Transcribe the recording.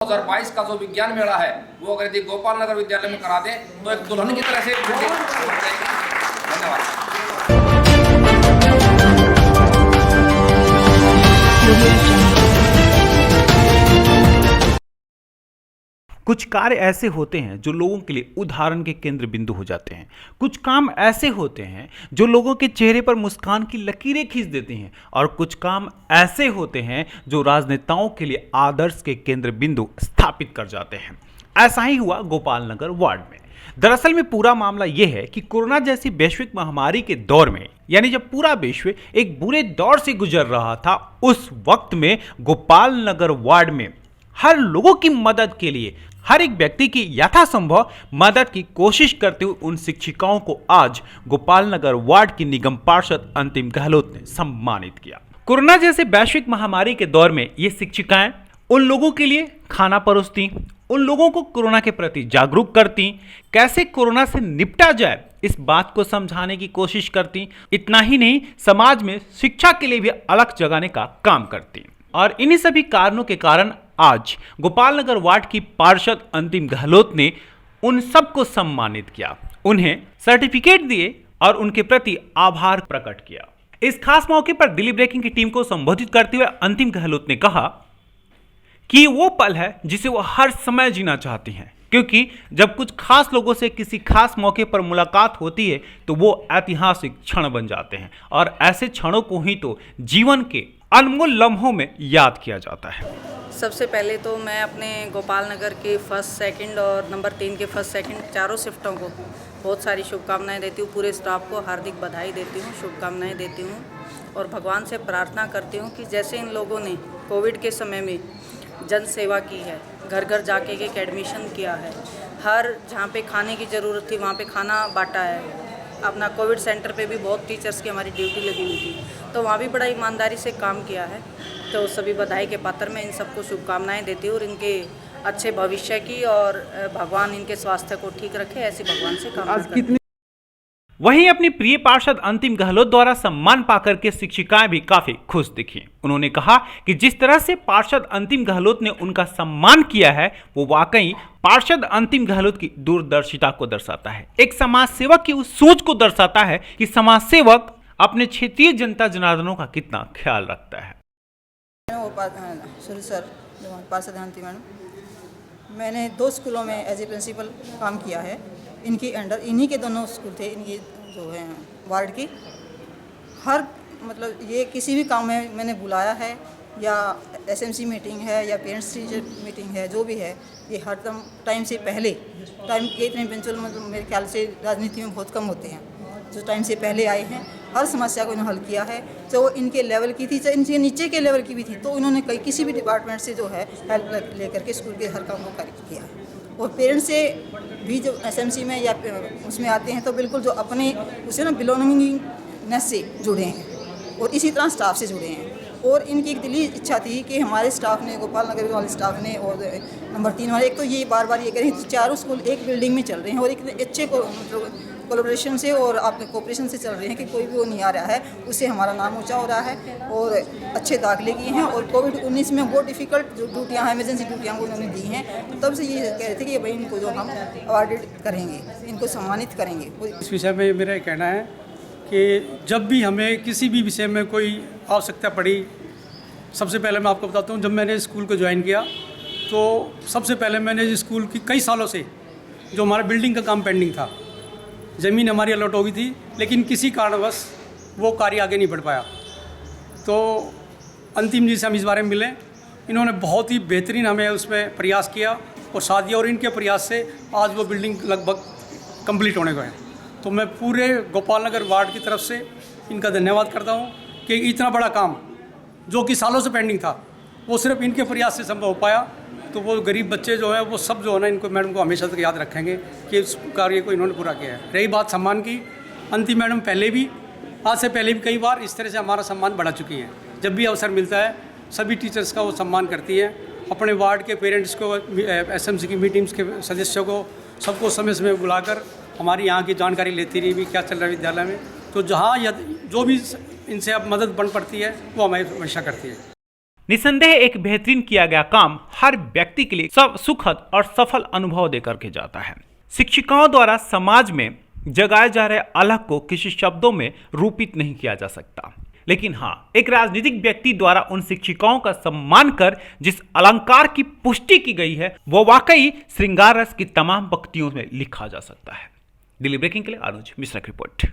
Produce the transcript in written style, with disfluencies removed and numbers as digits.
2022 का जो विज्ञान मेला है वो अगर यदि गोपाल नगर विद्यालय में करा दे तो एक दुल्हन की तरह से धन्यवाद। कुछ कार्य ऐसे होते हैं जो लोगों के लिए उदाहरण के केंद्र बिंदु हो जाते हैं। कुछ काम ऐसे होते हैं जो लोगों के चेहरे पर मुस्कान की लकीरें खींच देते हैं और कुछ काम ऐसे होते हैं जो राजनेताओं के लिए आदर्श के केंद्र बिंदु स्थापित कर जाते हैं। ऐसा ही हुआ गोपाल नगर वार्ड में। दरअसल में पूरा मामला यह है कि कोरोना जैसी वैश्विक महामारी के दौर में, यानी जब पूरा विश्व एक बुरे दौर से गुजर रहा था, उस वक्त में गोपाल नगर वार्ड में हर लोगों की मदद के लिए हर एक व्यक्ति की यथासंभव मदद की कोशिश करते हुए उन शिक्षिकाओं को आज गोपाल नगर वार्ड की निगम पार्षद अंतिम गहलोत ने सम्मानित किया। कोरोना जैसे वैश्विक महामारी के दौर में ये शिक्षिकाएं उन लोगों के लिए खाना परोसती, उन लोगों को कोरोना के प्रति जागरूक करती, कैसे कोरोना से निपटा जाए इस बात को समझाने की कोशिश करती। इतना ही नहीं, समाज में शिक्षा के लिए भी अलग जगाने का काम करती और इन्हीं सभी कारणों के कारण आज गोपाल नगर वार्ड की पार्षद अंतिम गहलोत ने उन सबको सम्मानित किया, उन्हें सर्टिफिकेट दिए और उनके प्रति आभार प्रकट किया। इस खास मौके पर दिल्ली ब्रेकिंग की टीम को संबोधित करते हुए अंतिम गहलोत ने कहा कि वो पल है जिसे वो हर समय जीना चाहती हैं, क्योंकि जब कुछ खास लोगों से किसी खास मौके पर मुलाकात होती है तो वो ऐतिहासिक क्षण बन जाते हैं और ऐसे क्षणों को ही तो जीवन के अनमोल लम्हों में याद किया जाता है। सबसे पहले तो मैं अपने गोपाल नगर के फर्स्ट सेकंड और नंबर 3 के फर्स्ट सेकंड चारों शिफ्टों को बहुत सारी शुभकामनाएं देती हूँ। पूरे स्टाफ को हार्दिक बधाई देती हूँ, शुभकामनाएं देती हूँ और भगवान से प्रार्थना करती हूँ कि जैसे इन लोगों ने कोविड के समय में जन सेवा की है, घर घर जाके एक एडमिशन किया है, हर जहाँ पे खाने की ज़रूरत थी वहाँ पे खाना बांटा है, अपना कोविड सेंटर पे भी बहुत टीचर्स की हमारी ड्यूटी लगी हुई थी तो वहाँ भी बड़ा ईमानदारी से काम किया है। तो सभी बधाई के पात्र मैं इन सबको शुभकामनाएं देती हूँ और इनके अच्छे भविष्य की और भगवान इनके स्वास्थ्य को ठीक रखे, ऐसी भगवान से कामना करती हूँ। वहीं अपनी प्रिय पार्षद अंतिम गहलोत द्वारा सम्मान पाकर के शिक्षिकाएं भी काफी खुश दिखी। उन्होंने कहा कि जिस तरह से पार्षद अंतिम गहलोत ने उनका सम्मान किया है वो वाकई पार्षद अंतिम गहलोत की दूरदर्शिता को दर्शाता है, एक समाज सेवक की उस सोच को दर्शाता है कि समाज सेवक अपने क्षेत्रीय जनता जनार्दनों का कितना ख्याल रखता है। सर, पार्षद अंतिम मैडम, मैंने 2 स्कूलों में एज ए प्रिंसिपल काम किया है। इनकी अंडर इन्हीं के दोनों स्कूल थे, इनकी जो है वार्ड की। हर मतलब ये किसी भी काम में मैंने बुलाया है या एसएमसी मीटिंग है या पेरेंट्स टीचर मीटिंग है, जो भी है, ये हर टाइम से पहले टाइम के इतने प्रिंसिपल मतलब मेरे ख्याल से राजनीति में बहुत कम होते हैं जो टाइम से पहले आए हैं। हर समस्या को इन्होंने हल किया है, चाहे वो इनके लेवल की थी चाहे इनके नीचे के लेवल की भी थी, तो इन्होंने किसी भी डिपार्टमेंट से जो है हेल्प लेकर के स्कूल के हर काम को किया है। और पेरेंट्स से भी जो एसएमसी में या उसमें आते हैं तो बिल्कुल जो अपने उसे ना बिलोंगिंगनेस से जुड़े हैं और इसी तरह स्टाफ से जुड़े हैं। और इनकी एक दिली इच्छा थी कि हमारे स्टाफ ने, गोपाल नगर वाले स्टाफ ने और नंबर 3 वाले, एक तो ये बार बार ये करें तो चारों स्कूल एक बिल्डिंग में चल रहे हैं और एक अच्छे कोलैबोरेशन से और आपने कोऑपरेशन से चल रहे हैं कि कोई भी वो नहीं आ रहा है, उससे हमारा नाम ऊंचा हो रहा है और अच्छे दाखिले किए हैं। और कोविड-19 में वो डिफ़िकल्ट जो ड्यूटियाँ हैं, इमरजेंसी ड्यूटियाँ वो उन्होंने दी हैं, तब से ये कह रहे थे कि भाई इनको जो हम अवार्डेड करेंगे, इनको सम्मानित करेंगे। इस विषय में मेरा कहना है कि जब भी हमें किसी भी विषय में कोई आवश्यकता पड़ी, सबसे पहले मैं आपको बताता हूँ, जब मैंने स्कूल को ज्वाइन किया तो सबसे पहले मैंने स्कूल की कई सालों से जो हमारा बिल्डिंग का काम पेंडिंग था, ज़मीन हमारी अलॉट हो गई थी, लेकिन किसी कारणवश वो कार्य आगे नहीं बढ़ पाया। तो अंतिम जी से हम इस बारे में मिले, इन्होंने बहुत ही बेहतरीन हमें उसमें प्रयास किया और साथ दिया और इनके प्रयास से आज वो बिल्डिंग लगभग कंप्लीट होने को है। तो मैं पूरे गोपाल नगर वार्ड की तरफ से इनका धन्यवाद करता हूँ कि इतना बड़ा काम जो कि सालों से पेंडिंग था वो सिर्फ इनके प्रयास से संभव हो पाया। तो वो गरीब बच्चे जो है वो सब जो है ना, इनको मैडम को हमेशा तक याद रखेंगे कि इस कार्य को इन्होंने पूरा किया है। रही बात सम्मान की, अंतिम मैडम पहले भी, आज से पहले भी कई बार इस तरह से हमारा सम्मान बढ़ा चुकी हैं। जब भी अवसर मिलता है सभी टीचर्स का वो सम्मान करती हैं, अपने वार्ड के पेरेंट्स को, एसएमसी की मीटिंग्स के सदस्यों को, सबको समय समय बुलाकर हमारी यहाँ की जानकारी लेती रही भी क्या चल रहा है विद्यालय में। तो जहाँ जो भी इनसे अब मदद बन पड़ती है वो हमें हमेशा करती है। निसंदेह एक बेहतरीन किया गया काम हर व्यक्ति के लिए सब सुखद और सफल अनुभव देकर के जाता है। शिक्षिकाओं द्वारा समाज में जगाए जा रहे अलग को किसी शब्दों में रूपित नहीं किया जा सकता, लेकिन हाँ, एक राजनीतिक व्यक्ति द्वारा उन शिक्षिकाओं का सम्मान कर जिस अलंकार की पुष्टि की गई है वो वाकई श्रृंगार रस की तमाम पंक्तियों में लिखा जा सकता है। दिल्ली ब्रेकिंग के लिए अनुज मिश्रा की रिपोर्ट।